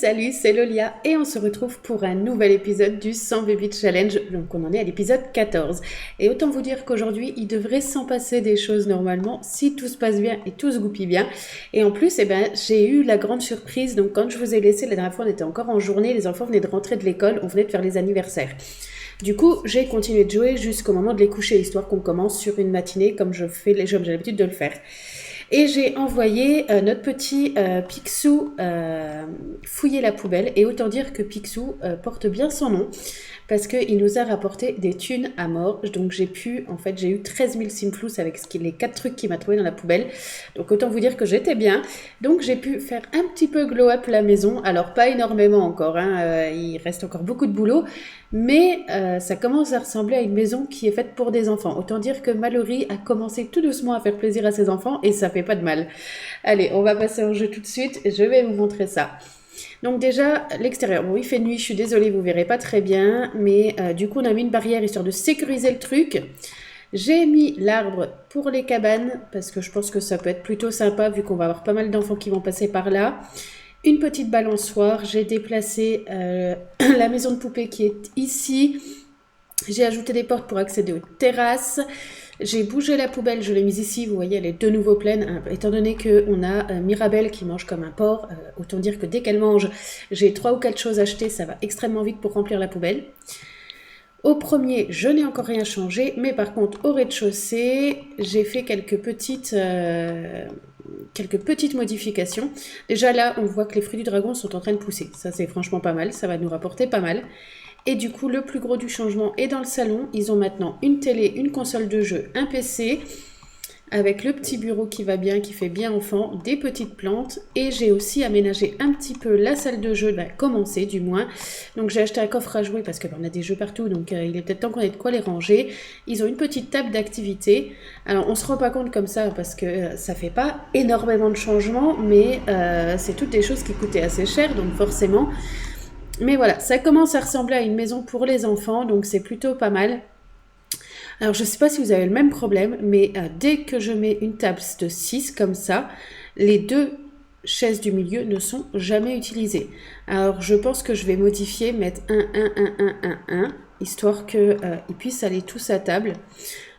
Salut, c'est Lolia et on se retrouve pour un nouvel épisode du 100 Baby Challenge. Donc on en est à l'épisode 14. Et autant vous dire qu'aujourd'hui, il devrait s'en passer des choses normalement si tout se passe bien et tout se goupille bien. Et en plus, j'ai eu la grande surprise. Donc quand je vous ai laissé la dernière fois, on était encore en journée, les enfants venaient de rentrer de l'école, on venait de faire les anniversaires. Du coup, j'ai continué de jouer jusqu'au moment de les coucher, histoire qu'on commence sur une matinée comme j'ai l'habitude de le faire. Et j'ai envoyé notre petit Picsou fouiller la poubelle. Et autant dire que Picsou porte bien son nom parce qu'il nous a rapporté des thunes à mort. Donc j'ai eu 13 000 simflous avec les 4 trucs qu'il m'a trouvé dans la poubelle. Donc autant vous dire que j'étais bien. Donc j'ai pu faire un petit peu glow up la maison. Alors pas énormément encore, il reste encore beaucoup de boulot. Mais ça commence à ressembler à une maison qui est faite pour des enfants. Autant dire que Mallory a commencé tout doucement à faire plaisir à ses enfants et ça fait pas de mal. Allez, on va passer au jeu tout de suite et je vais vous montrer ça. Donc déjà, l'extérieur. Bon, il fait nuit, je suis désolée, vous verrez pas très bien. Mais du coup, on a mis une barrière histoire de sécuriser le truc. J'ai mis l'arbre pour les cabanes parce que je pense que ça peut être plutôt sympa vu qu'on va avoir pas mal d'enfants qui vont passer par là. Une petite balançoire, j'ai déplacé la maison de poupée qui est ici. J'ai ajouté des portes pour accéder aux terrasses. J'ai bougé la poubelle, je l'ai mise ici, vous voyez, elle est de nouveau pleine. Étant donné qu'on a Mirabelle qui mange comme un porc, autant dire que dès qu'elle mange, j'ai 3 ou 4 choses achetées, ça va extrêmement vite pour remplir la poubelle. Au premier, je n'ai encore rien changé, mais par contre, au rez-de-chaussée, j'ai fait quelques petites modifications. Déjà là, on voit que les fruits du dragon sont en train de pousser. Ça, c'est franchement pas mal, ça va nous rapporter pas mal. Et du coup, le plus gros du changement est dans le salon. Ils ont maintenant une télé, une console de jeu, un PC, avec le petit bureau qui va bien, qui fait bien enfant, des petites plantes. Et j'ai aussi aménagé un petit peu la salle de jeu, commencer du moins. Donc j'ai acheté un coffre à jouer parce qu'on a des jeux partout, donc il est peut-être temps qu'on ait de quoi les ranger. Ils ont une petite table d'activité. Alors on se rend pas compte comme ça parce que ça fait pas énormément de changements, mais c'est toutes des choses qui coûtaient assez cher, donc forcément... Mais voilà, ça commence à ressembler à une maison pour les enfants, donc c'est plutôt pas mal. Alors je ne sais pas si vous avez le même problème, mais dès que je mets une table de 6 comme ça, les 2 chaises du milieu ne sont jamais utilisées. Alors je pense que je vais modifier, mettre 1, histoire qu'ils puissent aller tous à table.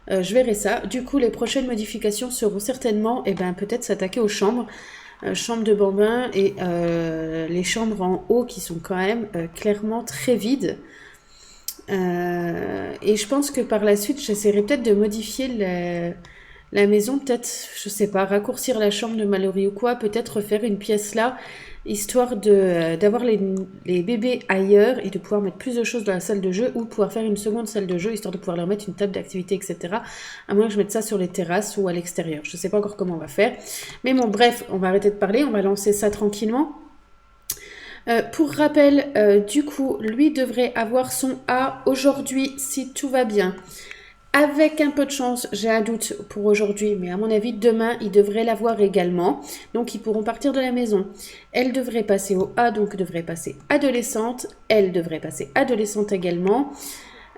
Je verrai ça. Du coup, les prochaines modifications seront certainement, peut-être s'attaquer aux chambres. Chambre de bambin et les chambres en haut qui sont quand même clairement très vides. Et je pense que par la suite, j'essaierai peut-être de modifier la maison, peut-être, je sais pas, raccourcir la chambre de Mallory ou quoi, peut-être refaire une pièce là, histoire d'avoir les bébés ailleurs et de pouvoir mettre plus de choses dans la salle de jeu ou pouvoir faire une seconde salle de jeu, histoire de pouvoir leur mettre une table d'activité, etc. À moins que je mette ça sur les terrasses ou à l'extérieur. Je sais pas encore comment on va faire. Mais bon, bref, on va arrêter de parler, on va lancer ça tranquillement. Pour rappel, du coup, lui devrait avoir son A aujourd'hui si tout va bien. Avec un peu de chance, j'ai un doute pour aujourd'hui, mais à mon avis, demain, ils devraient l'avoir également. Donc, ils pourront partir de la maison. Elle devrait passer au A, donc devrait passer adolescente. Elle devrait passer adolescente également.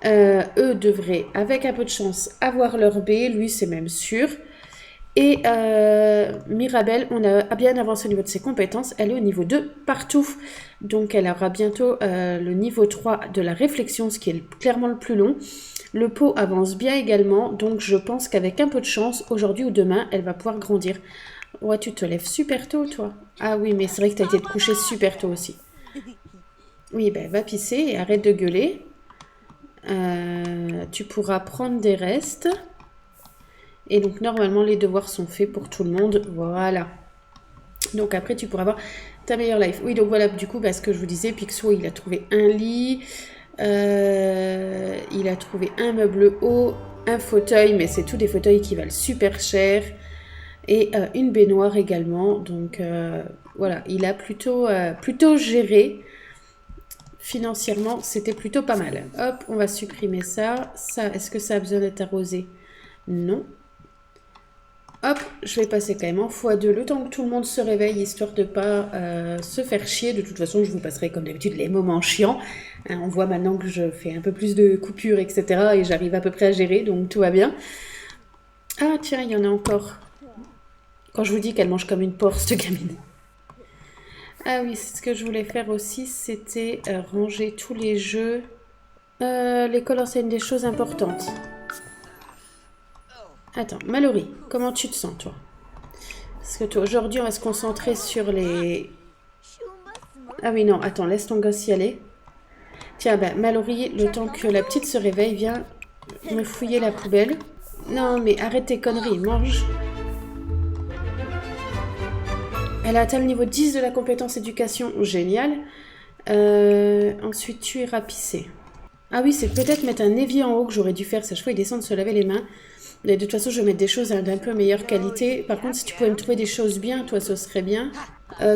Eux devraient, avec un peu de chance, avoir leur B. Lui, c'est même sûr. Et Mirabelle, on a bien avancé au niveau de ses compétences. Elle est au niveau 2 partout. Donc, elle aura bientôt le niveau 3 de la réflexion, ce qui est clairement le plus long. Le pot avance bien également, donc je pense qu'avec un peu de chance, aujourd'hui ou demain, elle va pouvoir grandir. Ouais, tu te lèves super tôt, toi. Ah oui, mais c'est vrai que tu as été te coucher super tôt aussi. Oui, va pisser et arrête de gueuler. Tu pourras prendre des restes. Et donc, normalement, les devoirs sont faits pour tout le monde. Voilà. Donc, après, tu pourras avoir ta meilleure life. Oui, donc voilà, du coup, ce que je vous disais, Picsou, il a trouvé un lit... il a trouvé un meuble haut, un fauteuil, mais c'est tous des fauteuils qui valent super cher, et une baignoire également. Donc voilà, il a plutôt géré. Financièrement, c'était plutôt pas mal. Hop, on va supprimer ça. Ça, est-ce que ça a besoin d'être arrosé? Non. Hop, je vais passer quand même en x2 le temps que tout le monde se réveille, histoire de ne pas se faire chier. De toute façon, je vous passerai comme d'habitude les moments chiants. On voit maintenant que je fais un peu plus de coupures, etc. Et j'arrive à peu près à gérer, donc tout va bien. Ah tiens, il y en a encore. Quand je vous dis qu'elle mange comme une porc, cette gamine. Ah oui, ce que je voulais faire aussi, c'était ranger tous les jeux. L'école enseigne des choses importantes. Attends, Mallory, comment tu te sens, toi? Parce que toi, aujourd'hui, on va se concentrer sur les... Ah oui, non, attends, laisse ton gosse y aller. Tiens, ben, Mallory, le temps que la petite se réveille, viens me fouiller la poubelle. Non, mais arrête tes conneries, mange. Elle a atteint le niveau 10 de la compétence éducation, génial. Ensuite, tu iras pisser. Ah oui, c'est peut-être mettre un évier en haut que j'aurais dû faire. Chaque fois, il descend de se laver les mains. Mais de toute façon, je vais mettre des choses d'un peu meilleure qualité. Par contre, si tu pouvais me trouver des choses bien, toi, ce serait bien.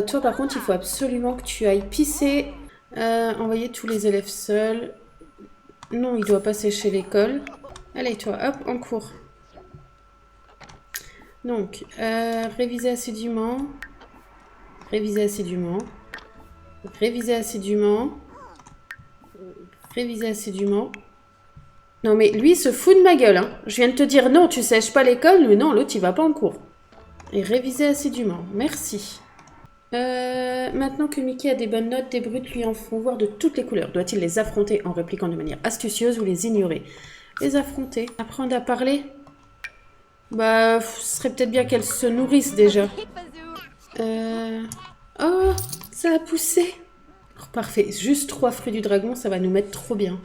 Toi, par contre, il faut absolument que tu ailles pisser. Envoyer tous les élèves seuls. Non, il doit pas sécher l'école. Allez, toi, hop, en cours. Donc, réviser assidûment. Réviser assidûment. Réviser assidûment. Réviser assidûment. Non, mais lui, il se fout de ma gueule. Hein. Je viens de te dire non, tu sèches pas l'école. Mais non, l'autre, il va pas en cours. Et réviser assidûment. Merci. Maintenant que Mickey a des bonnes notes, des brutes lui en font voir de toutes les couleurs. Doit-il les affronter en répliquant de manière astucieuse ou les ignorer? Les affronter. Apprendre à parler? Bah, ce serait peut-être bien qu'elle se nourrisse déjà. Oh, ça a poussé. Oh, parfait. Juste 3 fruits du dragon, ça va nous mettre trop bien.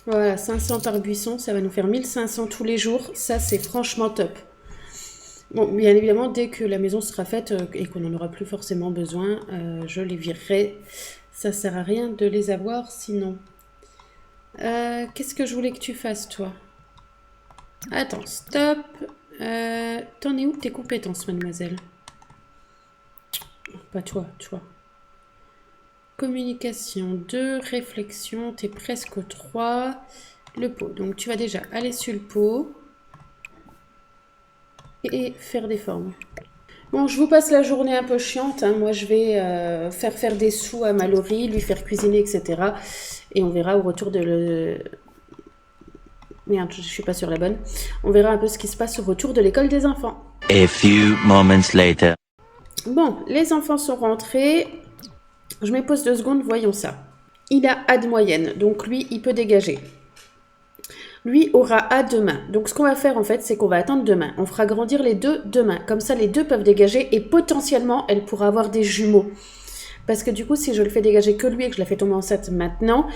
Voilà, 500 par buisson, ça va nous faire 1500 tous les jours. Ça, c'est franchement top. Bon, bien évidemment, dès que la maison sera faite et qu'on n'en aura plus forcément besoin, je les virerai. Ça sert à rien de les avoir sinon. Qu'est-ce que je voulais que tu fasses, toi? Attends, stop. T'en es où de tes compétences, mademoiselle? Pas toi, toi. Communication 2, réflexion, t'es presque au 3. Le pot. Donc tu vas déjà aller sur le pot. Et faire des formes. Bon, je vous passe la journée un peu chiante. Hein. Moi, je vais faire des sous à Mallory, lui faire cuisiner, etc. Et on verra au retour de le... Merde, je suis pas sur la bonne. On verra un peu ce qui se passe au retour de l'école des enfants. A few moments later. Bon, les enfants sont rentrés. Je me pose 2 secondes, voyons ça. Il a A de moyenne, donc lui, il peut dégager. Lui aura A demain. Donc ce qu'on va faire en fait, c'est qu'on va attendre demain. On fera grandir les deux demain. Comme ça, les deux peuvent dégager et potentiellement, elle pourra avoir des jumeaux. Parce que du coup, si je le fais dégager que lui et que je la fais tomber enceinte maintenant,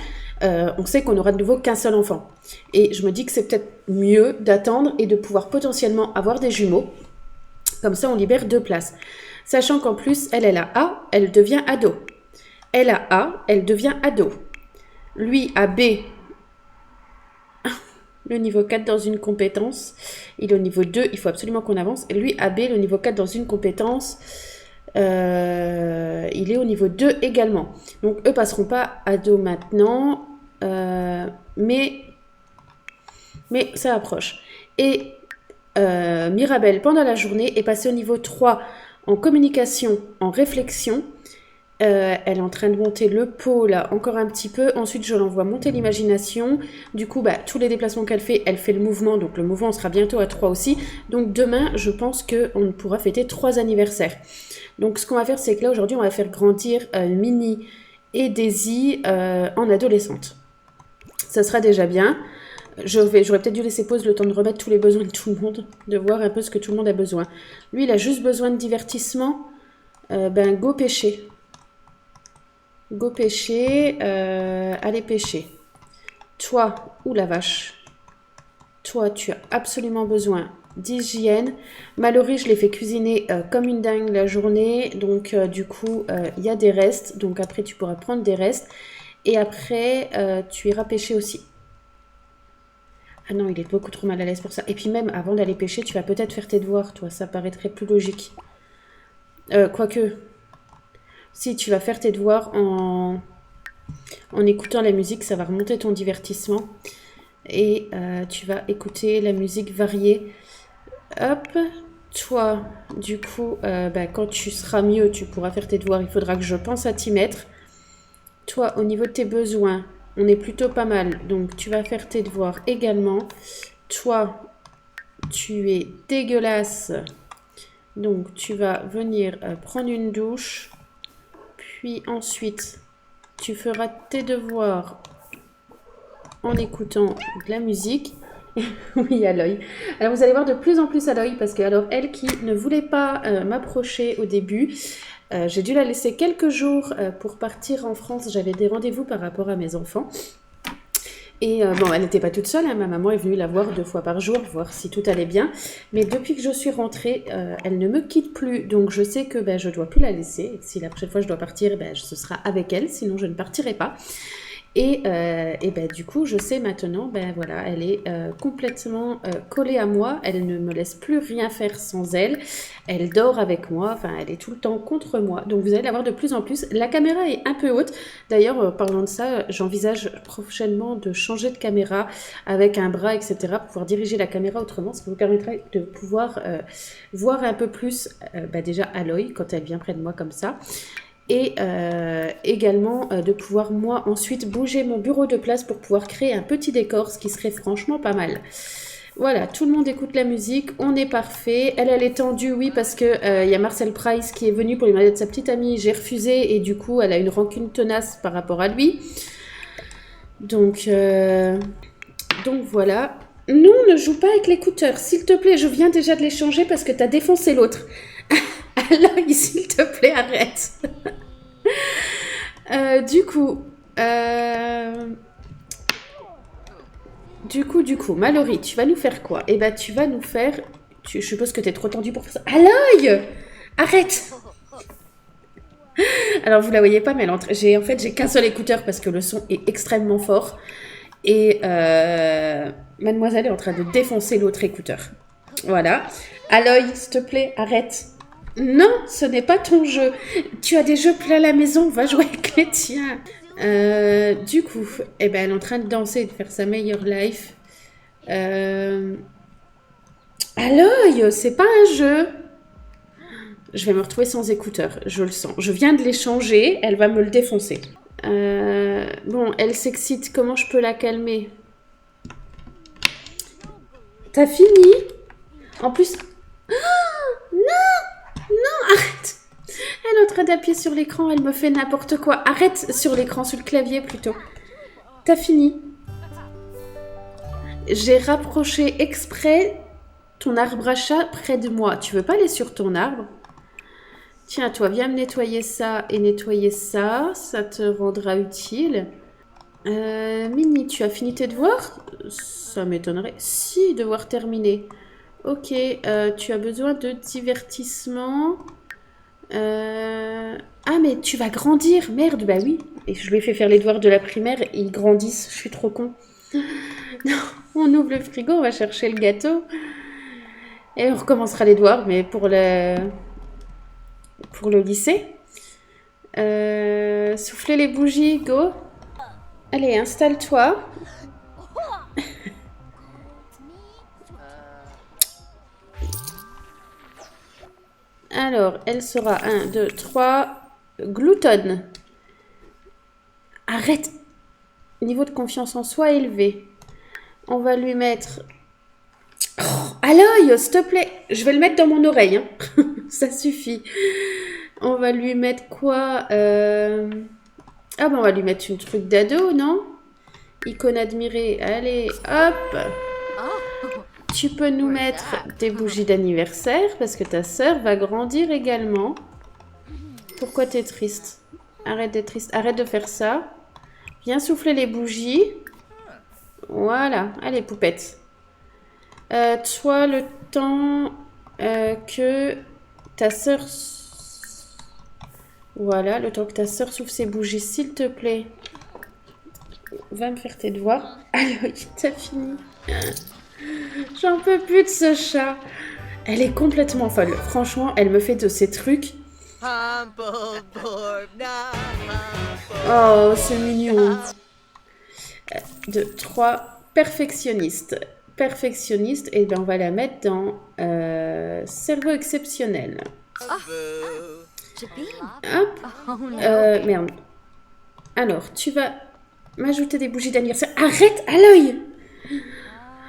on sait qu'on n'aura de nouveau qu'un seul enfant. Et je me dis que c'est peut-être mieux d'attendre et de pouvoir potentiellement avoir des jumeaux. Comme ça, on libère 2 places. Sachant qu'en plus, elle a A, elle devient ado. Elle a A, elle devient ado. Lui a B, le niveau 4 dans une compétence. Il est au niveau 2, il faut absolument qu'on avance. Et lui a B, le niveau 4 dans une compétence. Il est au niveau 2 également. Donc eux passeront pas ado maintenant. Mais ça approche. Et Mirabelle, pendant la journée, est passée au niveau 3 en communication, en réflexion. Elle est en train de monter le pot là encore un petit peu. Ensuite, je l'envoie monter l'imagination. Du coup, bah, tous les déplacements qu'elle fait le mouvement. Donc le mouvement sera bientôt à 3 aussi. Donc demain, je pense qu'on pourra fêter 3 anniversaires. Donc ce qu'on va faire, c'est que là aujourd'hui, on va faire grandir Minnie et Daisy en adolescente. Ça sera déjà bien. J'aurais peut-être dû laisser pause le temps de remettre tous les besoins de tout le monde, de voir un peu ce que tout le monde a besoin. Lui, il a juste besoin de divertissement. Go pêcher. Go pêcher, allez pêcher. Toi, ou la vache. Toi, tu as absolument besoin d'hygiène. Mallory, je l'ai fait cuisiner comme une dingue la journée. Donc, du coup, il y a des restes. Donc, après, tu pourras prendre des restes. Et après, tu iras pêcher aussi. Ah non, il est beaucoup trop mal à l'aise pour ça. Et puis même, avant d'aller pêcher, tu vas peut-être faire tes devoirs, toi. Ça paraîtrait plus logique. Quoique... Si tu vas faire tes devoirs en écoutant la musique, ça va remonter ton divertissement. Et tu vas écouter la musique variée. Hop, toi, du coup, quand tu seras mieux, tu pourras faire tes devoirs. Il faudra que je pense à t'y mettre. Toi, au niveau de tes besoins, on est plutôt pas mal. Donc, tu vas faire tes devoirs également. Toi, tu es dégueulasse. Donc, tu vas venir prendre une douche. Puis ensuite, tu feras tes devoirs en écoutant de la musique. Oui, Aloy. Alors, vous allez voir de plus en plus Aloy parce que, alors, elle qui ne voulait pas m'approcher au début, j'ai dû la laisser quelques jours pour partir en France. J'avais des rendez-vous par rapport à mes enfants. Et bon, elle n'était pas toute seule, hein. Ma maman est venue la voir 2 fois par jour, voir si tout allait bien. Mais depuis que je suis rentrée, elle ne me quitte plus. Donc je sais que je ne dois plus la laisser. Et si la prochaine fois je dois partir, ce sera avec elle, sinon je ne partirai pas. Et du coup, je sais maintenant, voilà, elle est complètement collée à moi. Elle ne me laisse plus rien faire sans elle. Elle dort avec moi. Enfin, elle est tout le temps contre moi. Donc, vous allez la voir de plus en plus. La caméra est un peu haute. D'ailleurs, parlant de ça, j'envisage prochainement de changer de caméra avec un bras, etc. pour pouvoir diriger la caméra autrement. Ça vous permettra de pouvoir voir un peu plus, déjà, Aloy, quand elle vient près de moi comme ça. Et également de pouvoir moi ensuite bouger mon bureau de place pour pouvoir créer un petit décor, ce qui serait franchement pas mal. Voilà, tout le monde écoute la musique, on est parfait. Elle est tendue, oui, parce que y a Marcel Price qui est venu pour lui demander de sa petite amie, j'ai refusé et du coup elle a une rancune tenace par rapport à lui. Donc voilà. Non, ne joue pas avec l'écouteur, s'il te plaît, je viens déjà de les changer parce que t'as défoncé l'autre. Alors, s'il te plaît, arrête. Du coup, Mallory, tu vas nous faire quoi? Eh ben, tu vas nous faire... Je suppose que t'es trop tendue pour faire ça. À l'œil! Arrête! Alors, vous la voyez pas, mais j'ai qu'un seul écouteur parce que le son est extrêmement fort. Et mademoiselle est en train de défoncer l'autre écouteur. Voilà. À l'œil, s'il te plaît, arrête. Non, ce n'est pas ton jeu. Tu as des jeux plein à la maison, va jouer avec les tiens. Du coup, elle est en train de danser et de faire sa meilleure life. À l'œil, c'est pas un jeu. Je vais me retrouver sans écouteurs, je le sens. Je viens de les changer, elle va me le défoncer. Bon, elle s'excite, comment je peux la calmer? T'as fini? En plus... Oh, non, arrête. Elle est en train d'appuyer sur l'écran, elle me fait n'importe quoi. Arrête sur l'écran, sur le clavier plutôt. T'as fini? J'ai rapproché exprès ton arbre à chat près de moi. Tu veux pas aller sur ton arbre? Tiens, toi, viens me nettoyer ça et nettoyer ça. Ça te rendra utile. Mini, tu as fini tes devoirs? Ça m'étonnerait. Si, devoir terminé. Ok, tu as besoin de divertissement. Ah, mais tu vas grandir. Merde, bah oui. Et je lui ai fait faire les devoirs de la primaire et ils grandissent. Je suis trop con. Non, on ouvre le frigo, on va chercher le gâteau. Et on recommencera les devoirs, mais pour le lycée. Souffler les bougies, go. Allez, installe-toi. Alors, elle sera 1, 2, 3. Gloutonne. Arrête. Niveau de confiance en soi élevé. On va lui mettre... Oh, à l'œil, s'il te plaît. Je vais le mettre dans mon oreille. Hein. Ça suffit. On va lui mettre quoi? Ah bon, on va lui mettre une truc d'ado, non? Icône admirée. Allez, hop. Tu peux nous mettre des bougies d'anniversaire parce que ta sœur va grandir également. Pourquoi t'es triste? Arrête d'être triste. Arrête de faire ça. Viens souffler les bougies. Voilà. Allez, poupette. Toi, le temps que ta sœur... Voilà, le temps que ta sœur souffle ses bougies, s'il te plaît. Va me faire tes devoirs. Alors, t'as fini. J'en peux plus de ce chat. Elle est complètement folle. Franchement, elle me fait de ces trucs. Oh, c'est mignon. 2, 3, perfectionniste. Perfectionniste, et bien on va la mettre dans cerveau exceptionnel. Hop. Merde. Alors, tu vas m'ajouter des bougies d'anniversaire. Arrête à l'œil.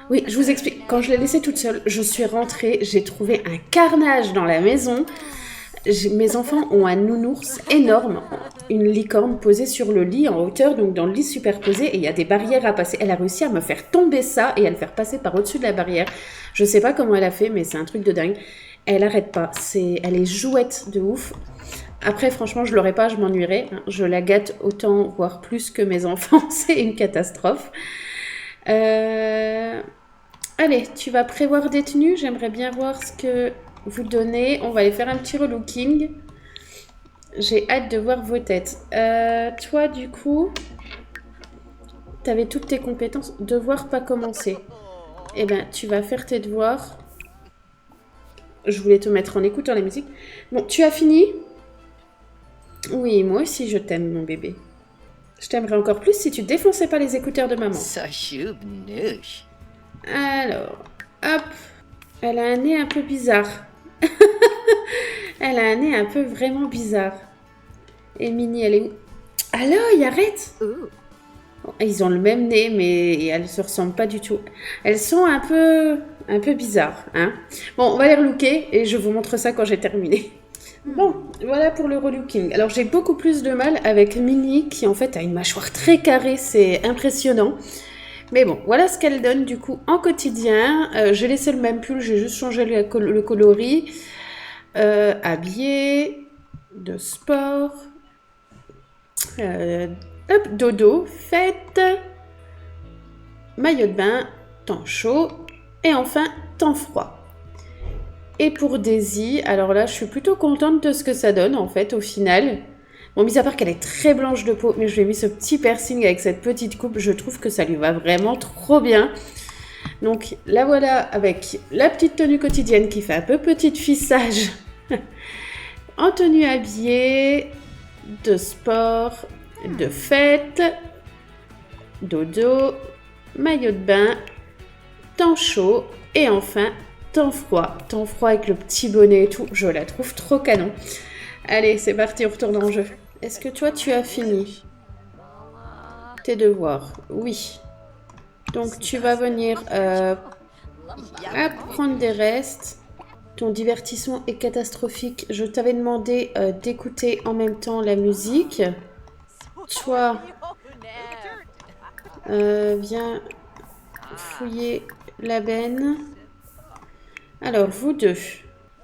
Oui, je vous explique. Quand je l'ai laissée toute seule, je suis rentrée, j'ai trouvé un carnage dans la maison. Mes enfants ont un nounours énorme, une licorne posée sur le lit en hauteur, donc dans le lit superposé, et il y a des barrières à passer. Elle a réussi à me faire tomber ça et à le faire passer par au-dessus de la barrière. Je sais pas comment elle a fait, mais c'est un truc de dingue. Elle arrête pas, elle est jouette de ouf. Après, franchement, je l'aurais pas, je m'ennuierais. Je la gâte autant, voire plus que mes enfants. C'est une catastrophe. Allez, tu vas prévoir des tenues. J'aimerais bien voir ce que vous donnez. On va aller faire un petit relooking. J'ai hâte de voir vos têtes. Toi, du coup, tu avais toutes tes compétences. Devoir pas commencer. Eh bien, tu vas faire tes devoirs. Je voulais te mettre en écoutant la musique. Bon, tu as fini ? Oui, moi aussi je t'aime, mon bébé. Je t'aimerais encore plus si tu défonçais pas les écouteurs de maman. Alors, hop. Elle a un nez un peu bizarre. Elle a un nez un peu vraiment bizarre. Et Minnie, elle est où ? Alors, arrête. Ils ont le même nez, mais elles se ressemblent pas du tout. Elles sont un peu bizarres, hein. Bon, on va les relooker et je vous montre ça quand j'ai terminé. Bon, voilà pour le relooking. Alors, j'ai beaucoup plus de mal avec Minnie, qui en fait a une mâchoire très carrée, c'est impressionnant. Mais bon, voilà ce qu'elle donne du coup en quotidien. J'ai laissé le même pull, j'ai juste changé le coloris. Habillé, de sport, dodo, fête, maillot de bain, temps chaud et enfin temps froid. Et pour Daisy, alors là je suis plutôt contente de ce que ça donne en fait au final. Bon, mis à part qu'elle est très blanche de peau, mais je lui ai mis ce petit piercing avec cette petite coupe, je trouve que ça lui va vraiment trop bien. Donc la voilà avec la petite tenue quotidienne qui fait un peu petite fille sage. En tenue habillée, de sport, de fête, dodo, maillot de bain, temps chaud et enfin temps froid. Temps froid avec le petit bonnet et tout, je la trouve trop canon. Allez, c'est parti, on retourne en jeu. Est-ce que toi, tu as fini tes devoirs? Oui. Donc, tu vas venir prendre des restes. Ton divertissement est catastrophique. Je t'avais demandé d'écouter en même temps la musique. Toi, viens fouiller la benne. Alors, vous deux,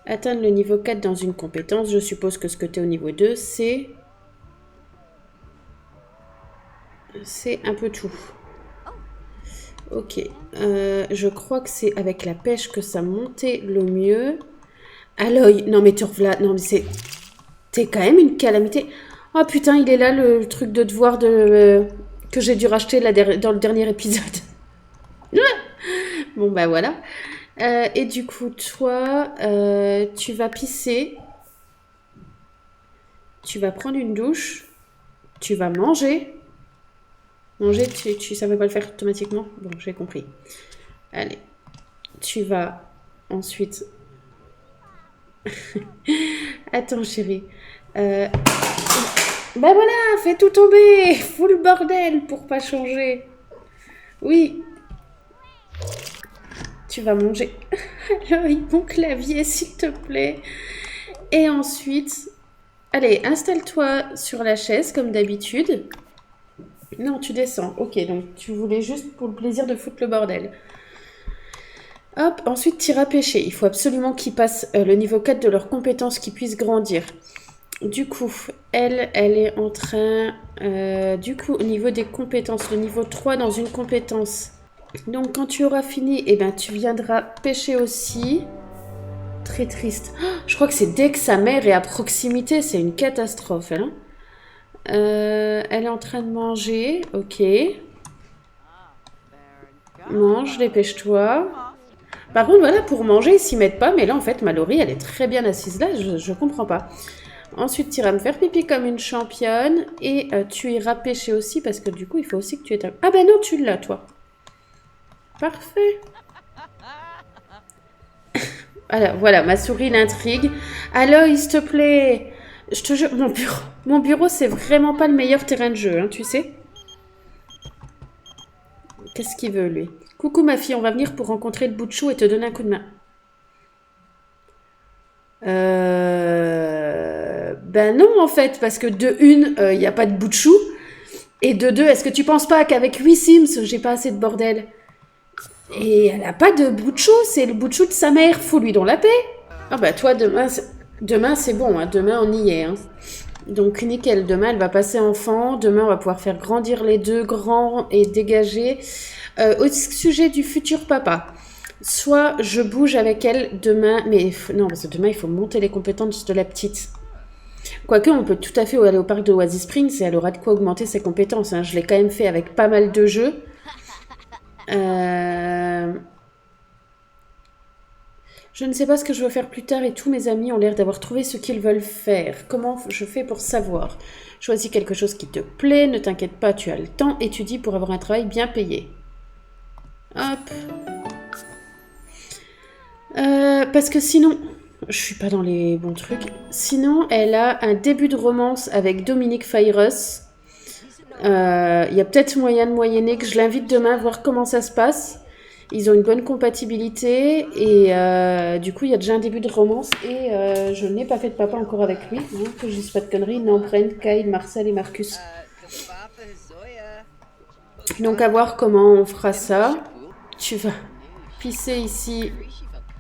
atteindre le niveau 4 dans une compétence. Je suppose que ce que tu es au niveau 2, c'est un peu tout. Ok. Je crois que c'est avec la pêche que ça montait le mieux. Aloy, non mais non mais c'est... T'es quand même une calamité. Oh putain, il est là le truc de devoir que j'ai dû racheter dans le dernier épisode. Bon bah voilà. Et du coup, toi, tu vas pisser. Tu vas prendre une douche. Tu vas manger. Manger, tu savais pas le faire automatiquement? Bon, j'ai compris. Allez. Tu vas ensuite... Attends, chérie. Bah voilà, fais tout tomber. Fous le bordel pour pas changer. Oui. Tu vas manger. Alors, mon clavier, s'il te plaît. Et ensuite... Allez, installe-toi sur la chaise, comme d'habitude. Non, tu descends. Ok, donc tu voulais juste pour le plaisir de foutre le bordel. Hop, ensuite, tu iras pêcher. Il faut absolument qu'ils passent le niveau 4 de leurs compétences, qu'ils puissent grandir. Du coup, elle est en train... du coup, au niveau des compétences, le niveau 3 dans une compétence. Donc, quand tu auras fini, eh ben, tu viendras pêcher aussi. Très triste. Oh, je crois que c'est dès que sa mère est à proximité. C'est une catastrophe, elle. Hein. Elle est en train de manger. Ok. Mange, dépêche-toi. Par contre, voilà, pour manger, ils s'y mettent pas. Mais là, en fait, Mallory, elle est très bien assise là. Je comprends pas. Ensuite, tu iras me faire pipi comme une championne. Et tu iras pêcher aussi. Parce que du coup, il faut aussi que tu aies... Ah ben non, tu l'as, toi. Parfait. Alors, voilà, ma souris l'intrigue. Aloy, s'il te plaît. Je te jure, mon bureau, c'est vraiment pas le meilleur terrain de jeu, hein, tu sais. Qu'est-ce qu'il veut, lui? Coucou ma fille, on va venir pour rencontrer le bout de chou et te donner un coup de main. Ben non en fait, parce que de une, il n'y a pas de bout de chou. Et de deux, est-ce que tu penses pas qu'avec 8 Sims, j'ai pas assez de bordel? Et elle a pas de bout de chou, c'est le bout de chou de sa mère, fous-lui dans la paix. Ah bah toi, demain c'est bon, hein, demain on y est. Hein. Donc nickel, demain elle va passer enfant, demain on va pouvoir faire grandir les deux grands et dégager. Au sujet du futur papa, soit je bouge avec elle demain, mais non, parce que demain il faut monter les compétences de la petite. Quoique, on peut tout à fait aller au parc de Oasis Springs et elle aura de quoi augmenter ses compétences. Hein. Je l'ai quand même fait avec pas mal de jeux. Je ne sais pas ce que je veux faire plus tard et tous mes amis ont l'air d'avoir trouvé ce qu'ils veulent faire. Comment je fais pour savoir? Choisis quelque chose qui te plaît, ne t'inquiète pas, tu as le temps, étudie pour avoir un travail bien payé. Hop. Parce que sinon... Je suis pas dans les bons trucs. Sinon, elle a un début de romance avec Dominique Fayros. Il y a peut-être moyen de moyenner que je l'invite demain à voir comment ça se passe. Ils ont une bonne compatibilité et du coup, il y a déjà un début de romance et je n'ai pas fait de papa encore avec lui. Hein, que je dise pas de conneries. Non, Brent, Kyle, Marcel et Marcus. Donc, à voir comment on fera ça. Tu vas pisser ici...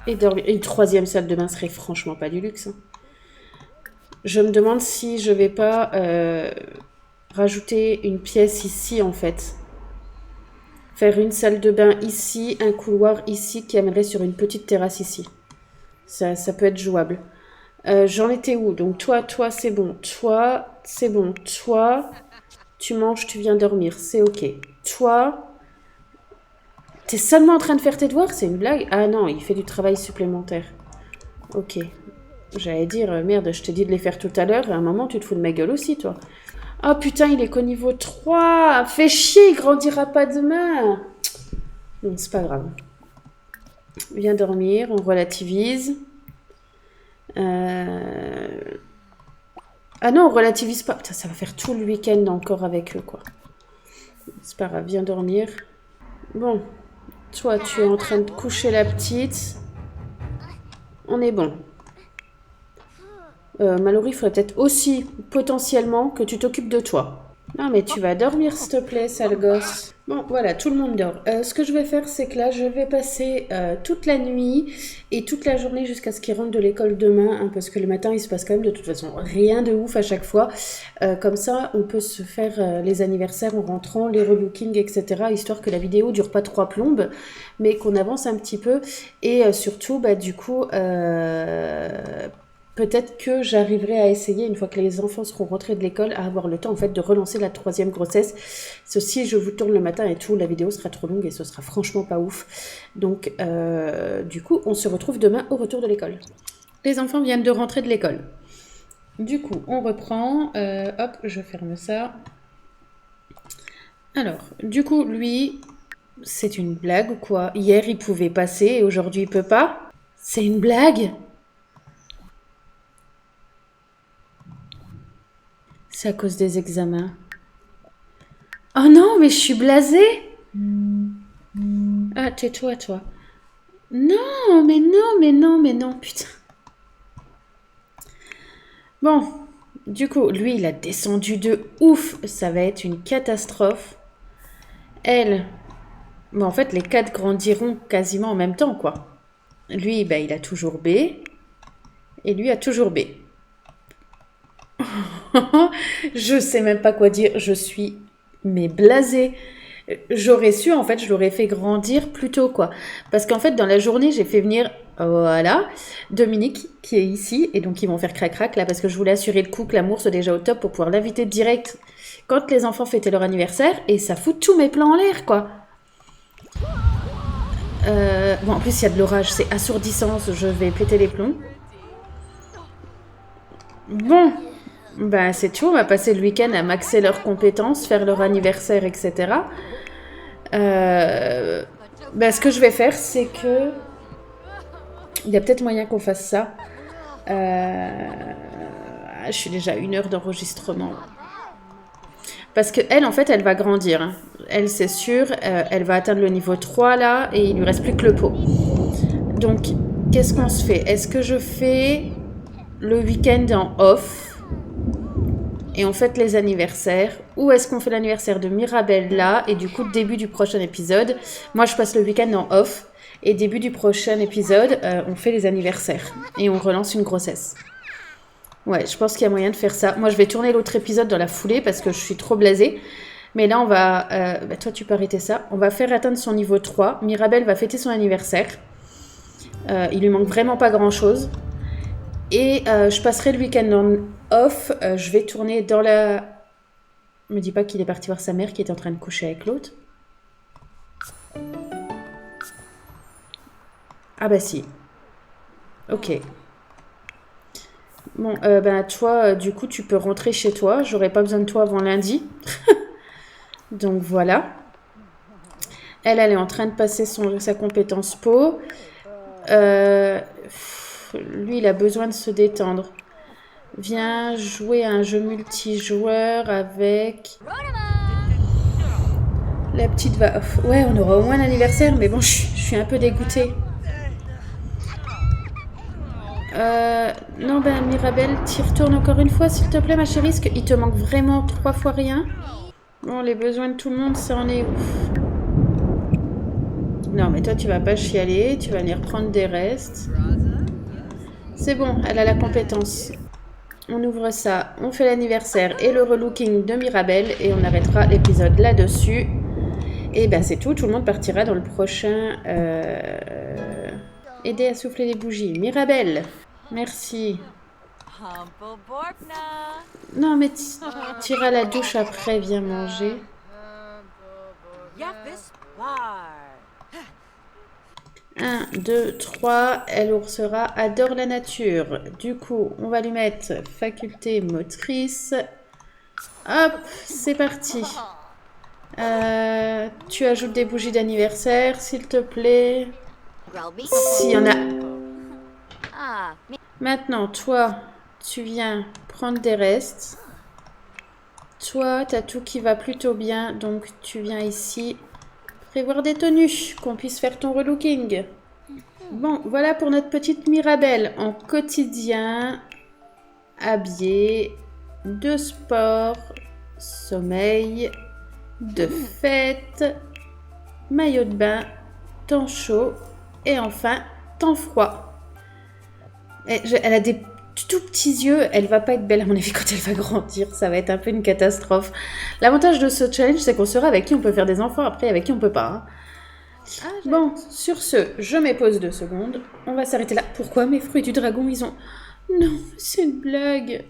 Et dormir. Une troisième salle de bain serait franchement pas du luxe. Hein. Je me demande si je vais pas rajouter une pièce ici en fait. Faire une salle de bain ici, un couloir ici qui amènerait sur une petite terrasse ici. Ça peut être jouable. J'en étais où? Donc toi c'est bon. Toi, c'est bon. Toi, tu manges, tu viens dormir. C'est ok. Toi... T'es seulement en train de faire tes devoirs? C'est une blague? Ah non, il fait du travail supplémentaire. Ok. J'allais dire, merde, je t'ai dit de les faire tout à l'heure, et à un moment, tu te fous de ma gueule aussi, toi. Oh putain, il est qu'au niveau 3. Fais chier, il grandira pas demain. Non, c'est pas grave. Viens dormir, on relativise. Ah non, on relativise pas. Putain, ça va faire tout le week-end encore avec eux, quoi. C'est pas grave, viens dormir. Bon. Toi, tu es en train de coucher la petite. On est bon. Mallory, il faudrait peut-être aussi, potentiellement, que tu t'occupes de toi. Non, mais tu vas dormir, s'il te plaît, sale gosse. Bon, voilà, tout le monde dort. Ce que je vais faire, c'est que là, je vais passer toute la nuit et toute la journée jusqu'à ce qu'ils rentrent de l'école demain, hein, parce que le matin, il se passe quand même de toute façon rien de ouf à chaque fois. Comme ça, on peut se faire les anniversaires en rentrant, les relookings, etc., histoire que la vidéo dure pas 3 plombes, mais qu'on avance un petit peu. Et surtout, bah, du coup... peut-être que j'arriverai à essayer, une fois que les enfants seront rentrés de l'école, à avoir le temps en fait de relancer la 3e grossesse. Ceci, je vous tourne le matin et tout, la vidéo sera trop longue et ce sera franchement pas ouf. Donc, du coup, on se retrouve demain au retour de l'école. Les enfants viennent de rentrer de l'école. Du coup, on reprend. Hop, je ferme ça. Alors, du coup, lui, c'est une blague ou quoi? Hier, il pouvait passer et aujourd'hui, il peut pas? C'est une blague? C'est à cause des examens. Oh non, mais je suis blasée. Ah, tais-toi, toi. Non, mais non, mais non, mais non, putain. Bon, du coup, lui, il a descendu de ouf. Ça va être une catastrophe. Elle... Bon, en fait, les 4 grandiront quasiment en même temps, quoi. Lui, ben, il a toujours B. Et lui a toujours B. Je sais même pas quoi dire, je suis mais blasée. J'aurais su, en fait, je l'aurais fait grandir plus tôt, quoi. Parce qu'en fait, dans la journée, j'ai fait venir, voilà, Dominique, qui est ici, et donc ils vont faire crac-crac, là, parce que je voulais assurer le coup que l'amour soit déjà au top pour pouvoir l'inviter direct quand les enfants fêtaient leur anniversaire, et ça fout tous mes plans en l'air, quoi. Bon, en plus, il y a de l'orage, c'est assourdissant, je vais péter les plombs. Bon... Bah, c'est tout, on va passer le week-end à maxer leurs compétences, faire leur anniversaire, etc. Bah, ce que je vais faire, c'est que... Il y a peut-être moyen qu'on fasse ça. Je suis déjà à 1 heure d'enregistrement. Parce qu'elle, en fait, elle va grandir. Hein. Elle, c'est sûr, elle va atteindre le niveau 3 là, et il lui reste plus que le pot. Donc, qu'est-ce qu'on se fait? Est-ce que je fais le week-end en off et on fête les anniversaires? Ou est-ce qu'on fait l'anniversaire de Mirabelle là, et du coup, début du prochain épisode, moi je passe le week-end en off, et début du prochain épisode, on fait les anniversaires, et on relance une grossesse. Ouais, je pense qu'il y a moyen de faire ça. Moi, je vais tourner l'autre épisode dans la foulée parce que je suis trop blasée. Mais là, on va... toi, tu peux arrêter ça. On va faire atteindre son niveau 3. Mirabelle va fêter son anniversaire. Il lui manque vraiment pas grand-chose. Et je passerai le week-end en off. Je vais tourner dans la... Me dis pas qu'il est parti voir sa mère qui est en train de coucher avec l'autre. Ah bah si. Ok. Bon, toi, du coup, tu peux rentrer chez toi. J'aurai pas besoin de toi avant lundi. Donc voilà. Elle est en train de passer sa compétence peau. Lui, il a besoin de se détendre. Viens jouer à un jeu multijoueur avec... La petite va... Ouais, on aura au moins l'anniversaire, mais bon, je suis un peu dégoûtée. Non, Mirabelle, t'y retournes encore une fois, s'il te plaît, ma chérie, parce qu'il te manque vraiment 3 fois rien. Bon, les besoins de tout le monde, ça en est ouf. Non, mais toi, tu vas pas chialer, tu vas venir prendre des restes. C'est bon, elle a la compétence. On ouvre ça, on fait l'anniversaire et le relooking de Mirabelle, et on arrêtera l'épisode là-dessus. Et c'est tout, tout le monde partira dans le prochain... Aider à souffler les bougies. Mirabelle, merci. Non, mais t'iras à la douche après, viens manger. 1, 2, 3, elle sera adore la nature. Du coup, on va lui mettre faculté motrice. Hop, c'est parti. Tu ajoutes des bougies d'anniversaire, s'il te plaît. S'il y en a. Maintenant, toi, tu viens prendre des restes. Toi, t'as tout qui va plutôt bien, donc tu viens ici prévoir des tenues, qu'on puisse faire ton relooking. Bon, voilà pour notre petite Mirabelle en quotidien, habillée, de sport, sommeil, de fête, maillot de bain, temps chaud et enfin temps froid. Elle a des tout petits yeux, elle va pas être belle à mon avis quand elle va grandir, ça va être un peu une catastrophe. L'avantage de ce challenge, c'est qu'on saura avec qui on peut faire des enfants, après avec qui on peut pas. Hein. Bon, sur ce, je m'épose 2 secondes, on va s'arrêter là. Pourquoi mes fruits du dragon, ils ont... Non, c'est une blague.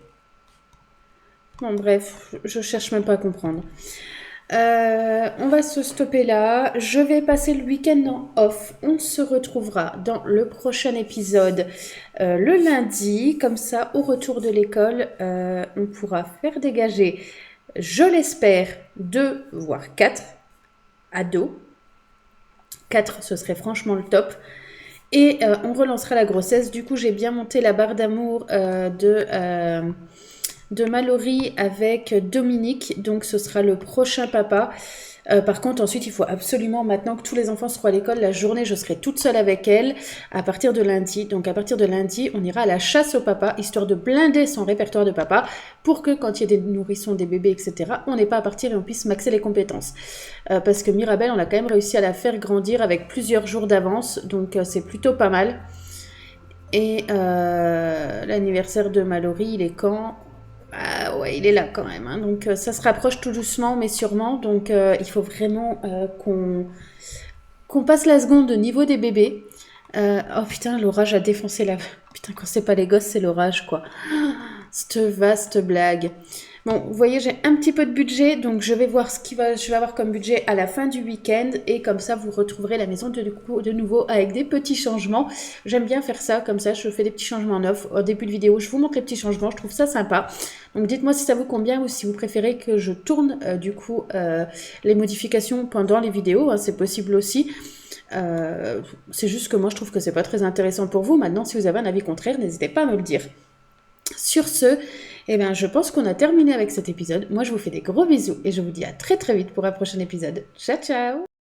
Bon bref, je cherche même pas à comprendre. On va se stopper là. Je vais passer le week-end en off. On se retrouvera dans le prochain épisode le lundi. Comme ça, au retour de l'école, on pourra faire dégager, je l'espère, 2 voire 4 ados. 4, ce serait franchement le top. Et on relancera la grossesse. Du coup, j'ai bien monté la barre d'amour de Mallory avec Dominique, donc ce sera le prochain papa. Par contre, ensuite, il faut absolument, maintenant que tous les enfants seront à l'école, la journée, je serai toute seule avec elle à partir de lundi. Donc à partir de lundi, on ira à la chasse au papa, histoire de blinder son répertoire de papa, pour que quand il y a des nourrissons, des bébés, etc., on n'ait pas à partir et on puisse maxer les compétences. Parce que Mirabelle, on a quand même réussi à la faire grandir avec plusieurs jours d'avance, donc c'est plutôt pas mal. Et l'anniversaire de Mallory, il est quand ? Ah ouais, il est là quand même. Hein. Donc ça se rapproche tout doucement, mais sûrement. Donc il faut vraiment qu'on passe la seconde au niveau des bébés. Oh putain, l'orage a défoncé la... Putain, quand c'est pas les gosses, c'est l'orage, quoi. Cette vaste blague. Bon, vous voyez, j'ai un petit peu de budget, donc je vais voir je vais avoir comme budget à la fin du week-end, et comme ça, vous retrouverez la maison de nouveau avec des petits changements. J'aime bien faire ça, comme ça, je fais des petits changements neufs. Au début de vidéo, je vous montre les petits changements, je trouve ça sympa. Donc dites-moi si ça vous convient ou si vous préférez que je tourne, les modifications pendant les vidéos, hein, c'est possible aussi. C'est juste que moi, je trouve que c'est pas très intéressant pour vous. Maintenant, si vous avez un avis contraire, n'hésitez pas à me le dire. Sur ce, Eh bien, je pense qu'on a terminé avec cet épisode. Moi, je vous fais des gros bisous et je vous dis à très très vite pour un prochain épisode. Ciao ciao!